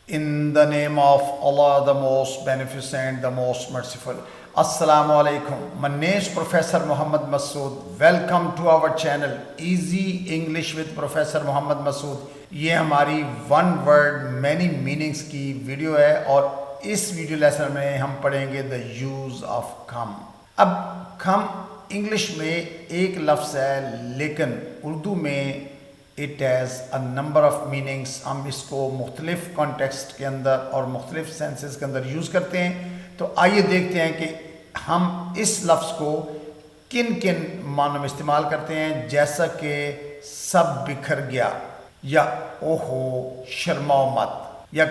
In the name of Allah, the most beneficent, the most merciful. Assalamu alaikum. My name is Professor Muhammad Masood. Welcome to our channel Easy English with Professor Muhammad Masood. ये हमारी one word many meanings की video है और इस video lesson में हम पढ़ेंगे the use of कम। अब कम इंग्लिश में एक लफ्ज़ है, लेकिन उर्दू में it has a number of meanings. हम इसको मुख्तलिफ कॉन्टेक्स्ट के अंदर और मुख्तलिफ सेंसेस के अंदर यूज़ करते हैं। तो आइए देखते हैं कि हम इस लफ्ज़ को किन किन मानों में इस्तेमाल करते हैं, जैसा कि सब बिखर गया, या ओहो शर्माओ मत, या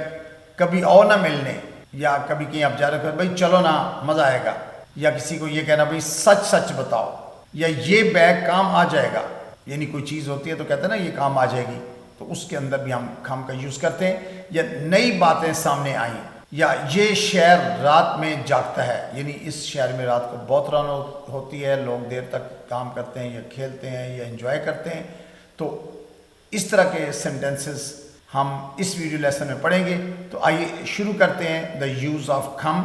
कभी आओ ना मिलने, या कभी कहीं आप जा रहे हो भाई चलो ना मज़ा आएगा, या किसी को ये कहना भाई सच सच बताओ, या ये बैग काम आ जाएगा। यानी कोई चीज़ होती है तो कहते हैं ना ये काम आ जाएगी, तो उसके अंदर भी हम कम का यूज़ करते हैं। या नई बातें सामने आई, या ये शहर रात में जागता है, यानी इस शहर में रात को बहुत रौनक होती है, लोग देर तक काम करते हैं या खेलते हैं या एंजॉय करते हैं। तो इस तरह के सेंटेंसेस हम इस वीडियो लेसन में पढ़ेंगे। तो आइए शुरू करते हैं द यूज़ ऑफ कम।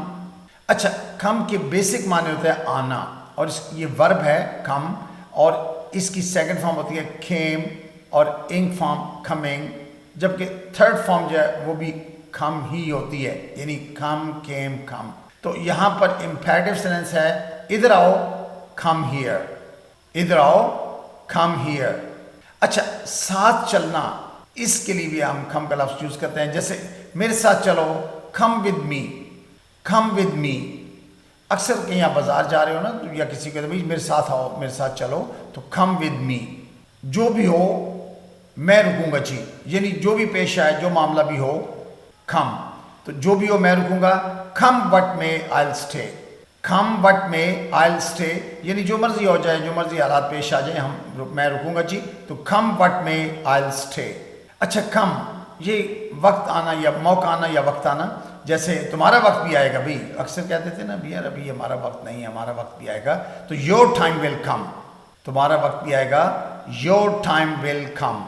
अच्छा, कम के बेसिक माने होते हैं आना, और ये वर्ब है कम, और इसकी सेकंड फॉर्म होती है केम, और इंग फॉर्म कमिंग, जबकि थर्ड फॉर्म जो है वो भी कम ही होती है, यानी कम केम कम। तो यहाँ पर इम्पेरेटिव सेंटेंस है इधर आओ कम हियर, इधर आओ कम हियर। अच्छा, साथ चलना, इसके लिए भी हम कम का लफ्ज़ यूज़ करते हैं, जैसे मेरे साथ चलो come with me, come with me. अक्सर कहीं आप बाज़ार जा रहे हो ना, तो या किसी को भाई मेरे साथ आओ, मेरे साथ चलो, तो कम विद मी। जो भी हो मैं रुकूंगा जी, यानी जो भी पेश आए, जो मामला भी हो, कम, तो जो भी हो मैं रुकूंगा। कम बट में I will stay, come but में आई विल स्टे, यानी जो मर्जी हो जाए, जो मर्जी हालात पेश आ जाए, मैं रुकूंगा जी, तो कम बट में आई विल स्टे। अच्छा, कम ये वक्त आना या मौका आना या वक्त आना, जैसे तुम्हारा वक्त भी आएगा भाई, अक्सर कहते थे ना भैया अभी हमारा वक्त नहीं है, हमारा वक्त भी आएगा, तो योर टाइम विल कम, तुम्हारा वक्त भी आएगा, योर टाइम विल कम।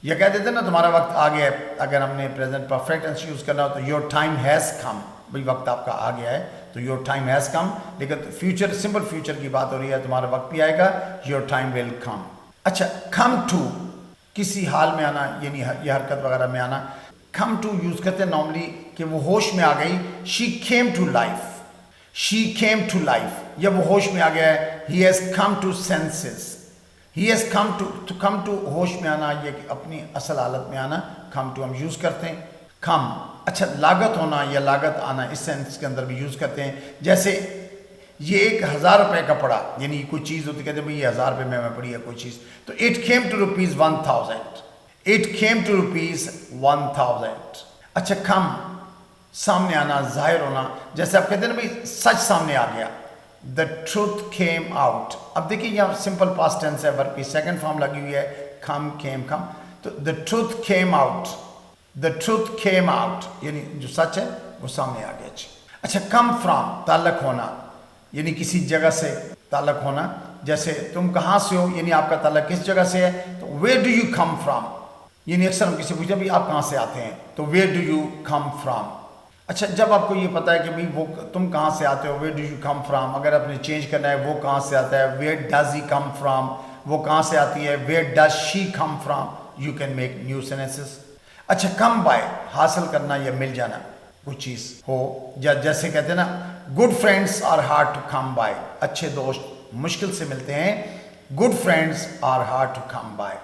या कहते थे ना तुम्हारा वक्त आ गया है, अगर हमने प्रेजेंट परफेक्ट टेंस यूज़ करना हो तो योर टाइम हैज़ कम, भाई वक्त आपका आ गया है, तो योर टाइम हैज़ कम। लेकिन फ्यूचर, सिंपल फ्यूचर की बात हो रही है, तुम्हारा वक्त भी आएगा, योर टाइम विल कम। अच्छा, कम टू, किसी हाल में आना, यानी ये हरकत वगैरह में आना। कम टू यूज़ करते हैं नॉर्मली कि वो होश में आ गई, she came to life, she came to life, या वो होश में आ गया है, he has come to senses, he has come to होश में आना, ये अपनी असल हालत में आना, कम टू हम यूज़ करते हैं। कम। अच्छा, लागत होना या लागत आना, इस सेंस के अंदर भी यूज़ करते हैं, जैसे ये 1000 रुपये का पड़ा, यानी कोई चीज़ होती, कहते हैं भाई ये 1000 रुपये में पड़ी है कोई चीज़, तो it came to ₹1000, it came to ₹1000। अच्छा, कम सामने आना, जाहिर होना, जैसे आप कहते हैं ना भाई सच सामने आ गया, द ट्रूथ केम आउट। अब देखिए यहाँ सिंपल पास्ट टेंस है, वर्ब की सेकंड फॉर्म लगी हुई है, कम केम कम, तो the truth came out, the truth came out, यानी जो सच है वो सामने आ गया। अच्छा, कम फ्रॉम, ताल्लुक होना, यानी किसी जगह से ताल्लुक होना, जैसे तुम कहाँ से हो, यानी आपका ताल्लुक किस जगह से है, तो where do you come from, यानी अक्सर हम किसी पूछते हैं भाई आप कहाँ से आते हैं, तो where do you come from. अच्छा, जब आपको ये पता है कि भाई वो तुम कहाँ से आते हो, where do you come from, अगर आपने चेंज करना है वो कहाँ से आता है, where does he come from, वो कहाँ से आती है, where does she come from, you can make new sentences. अच्छा, कम बाय, हासिल करना या मिल जाना, कुछ चीज़ हो, या जैसे कहते हैं ना good friends are hard to come by, अच्छे दोस्त मुश्किल से मिलते हैं, good friends are hard to come by,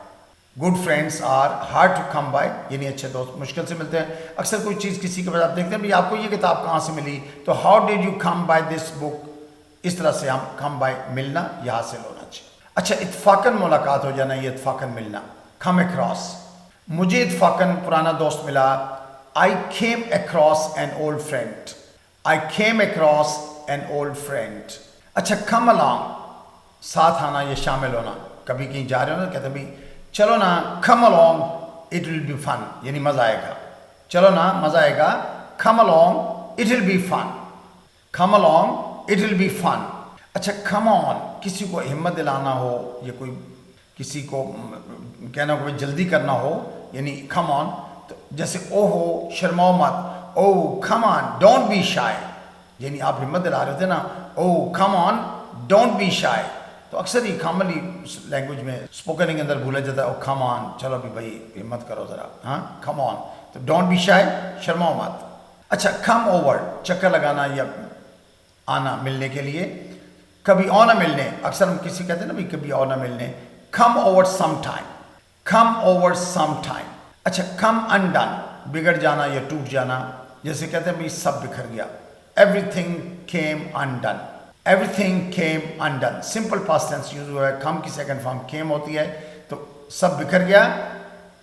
good friends are hard to come by, यानी अच्छे दोस्त मुश्किल से मिलते हैं। अक्सर कोई चीज़ किसी के पास आप देखते हैं भाई आपको ये किताब कहाँ से मिली, तो how did you come by this book, इस तरह से हम कम बाय मिलना या हासिल होना चाहिए। अच्छा, इत्फाकन मुलाकात हो जाना, ये इत्फाकन मिलना, कम अक्रॉस, मुझे इत्फाकन पुराना दोस्त मिला, I came across an old friend, I came across an old friend. अच्छा, कम अलॉन्ग, साथ आना या शामिल होना, कभी कहीं जा रहे हो ना, कहते भाई चलो ना, come along it will be fun, यानी मज़ा आएगा, चलो ना मज़ा आएगा, come along it will be fun, come along it will be fun. अच्छा, कम ऑन, किसी को हिम्मत दिलाना हो, या कोई किसी को कहना हो जल्दी करना हो, यानी कम ऑन, तो जैसे ओहो शर्माओ मत, oh come on don't be shy, यानी आप हिम्मत दिला रहे थे ना, oh come on don't be shy. तो अक्सर ही कॉमनली लैंग्वेज में स्पोकन के अंदर भूला जाता है, ओ कम ऑन, चलो भी भाई हिम्मत करो ज़रा, हाँ कम ऑन। तो डोंट बी शाय, शर्माओ मत। अच्छा, कम ओवर, चक्कर लगाना या आना मिलने के लिए, कभी और ना मिलने, अक्सर हम किसी कहते हैं ना भाई कभी और ना मिलने, come over some time, come over some time. अच्छा, कम अनडन, बिगड़ जाना या टूट जाना, जैसे कहते हैं भाई सब बिखर गया, everything came undone, everything came undone. Simple past tense use हुआ है, कम की सेकंड फॉर्म केम होती है, तो सब बिखर गया,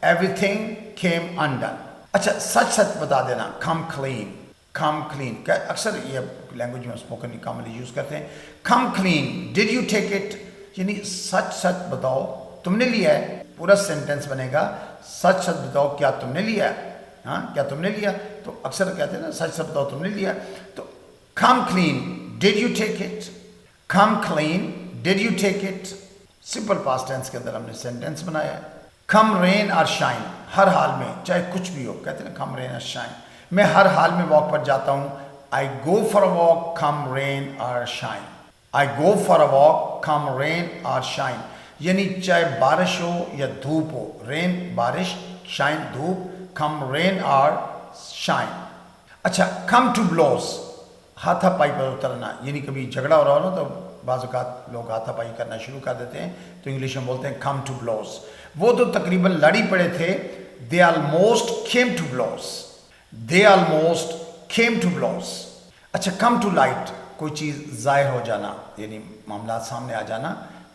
एवरीथिंग केम अनडन। अच्छा, सच सच बता देना, कम क्लीन, कम क्लीन, अक्सर ये लैंग्वेज में स्पोकन कॉमनली यूज करते हैं। Come clean, did you take it, यानी सच सच बताओ तुमने लिया है, पूरा सेंटेंस बनेगा सच सच बताओ क्या तुमने लिया है, हाँ क्या तुमने लिया। तो अक्सर कहते हैं ना सच सच बताओ तुमने लिया, तो come clean, did you take it, come clean, did you take it. Simple past tense के अंदर हमने सेंटेंस बनाया है। कम रेन और शाइन, हर हाल में चाहे कुछ भी हो, कहते हैं ना कम रेन और शाइन, मैं हर हाल में वॉक पर जाता हूँ, I go for a walk come rain or shine, I go for a walk come rain or shine, यानी चाहे बारिश हो या धूप हो, रेन बारिश, शाइन धूप, कम रेन और शाइन। अच्छा, कम टू ब्लोज, हाथापाई पर उतरना, यानी कभी झगड़ा हो रहा हो ना तो बाज़ औक़ात लोग हाथापाई करना शुरू कर देते हैं, तो इंग्लिश में बोलते हैं कम टू ब्लोज। वो तो तकरीबन लड़ी पड़े थे, they almost came to blows, they almost came to blows. अच्छा, कम टू लाइट, कोई चीज़ ज़ाहिर हो जाना, यानी मामला सामने आ जाना,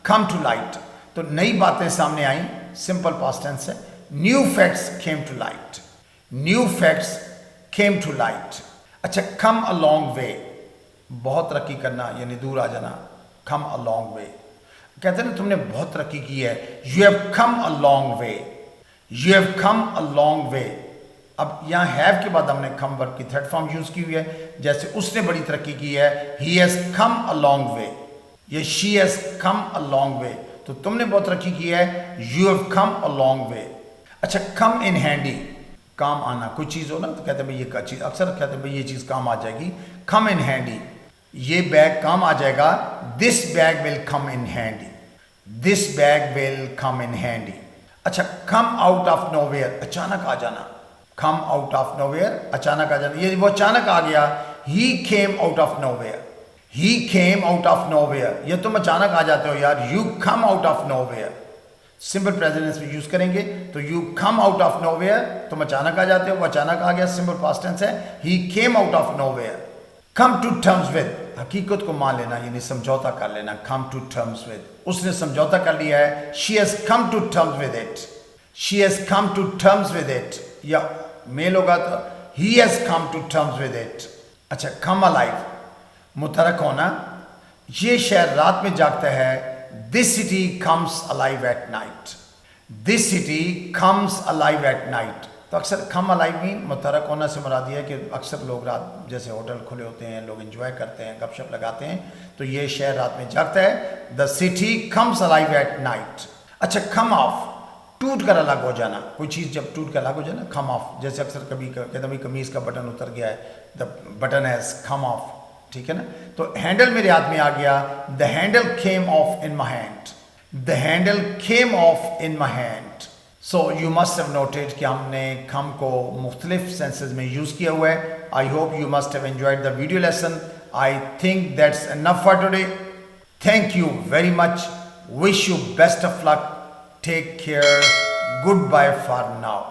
कम टू लाइट, तो नई बातें सामने आई, सिंपल पास्ट टेंस है। New facts came to light, new facts came to light. अच्छा, कम अ लॉन्ग वे, बहुत तरक्की करना यानी दूर आ जाना, कम अ लॉन्ग वे, कहते हैं ना तुमने बहुत तरक्की की है, you have come a long way, you have come a long way. अब यहाँ हैव के बाद हमने कम वर्ब की थर्ड फॉर्म यूज की हुई है, जैसे उसने बड़ी तरक्की की है, ही has come a long way, या she has come a long way, तो तुमने बहुत तरक्की की है, you have come a long way. अच्छा, कम इन हैंडी, काम आना, कोई चीज़ हो ना तो कहते हैं भाई ये चीज़, अक्सर कहते हैं भाई ये चीज़ काम आ जाएगी, कम इन हैंडी, ये बैग काम आ जाएगा, this bag will come in handy, this bag will come in handy. अच्छा, कम आउट ऑफ नोवेयर, अचानक आ जाना, कम आउट ऑफ नोवेयर, अचानक आ जाना, ये वो अचानक आ गया, he came out of nowhere, he came out of nowhere, ये तुम अचानक आ जाते हो यार, you come out of nowhere. Simple present में यूज करेंगे तो you come out of nowhere, तुम अचानक आ जाते हो, वो अचानक आ गया, सिंपल पास्ट टेंस है, he came out of nowhere. Come to terms with, हकीकत को मान लेना यानी समझौता कर लेना, कम टू टर्म्स विद, उसने समझौता कर लिया है, she has come to terms with it, she has come to terms with it, या मेल होगा तो he has come to terms with it. अच्छा, कम अलाइव, मुतरक होना, ये शहर रात में जागता है, this city comes alive at night, this city comes alive at night. तो अक्सर कम अलाइव मीन मुतरक होना से मुराद है कि अक्सर लोग रात, जैसे होटल खुले होते हैं, लोग एंजॉय करते हैं, गपशप लगाते हैं, तो ये शहर रात में जागता है, the city comes alive at night. अच्छा, कम ऑफ, टूट कर अलग हो जाना, कोई चीज़ जब टूट कर अलग हो जाए ना, कम ऑफ, जैसे अक्सर कभी कहते हैं भाई कमीज़ का बटन उतर गया है, the button has come of, ठीक है ना। तो हैंडल मेरे हाथ में आ गया, the handle came of in my hand, the handle came of in my hand. So you must have noted कि हमने कम को मुख्तलिफ सेंसेस में यूज़ किया हुआ है। I hope you must have enjoyed the video lesson. I think that's enough for today. Thank you very much, wish you best of luck, take care, goodbye for now.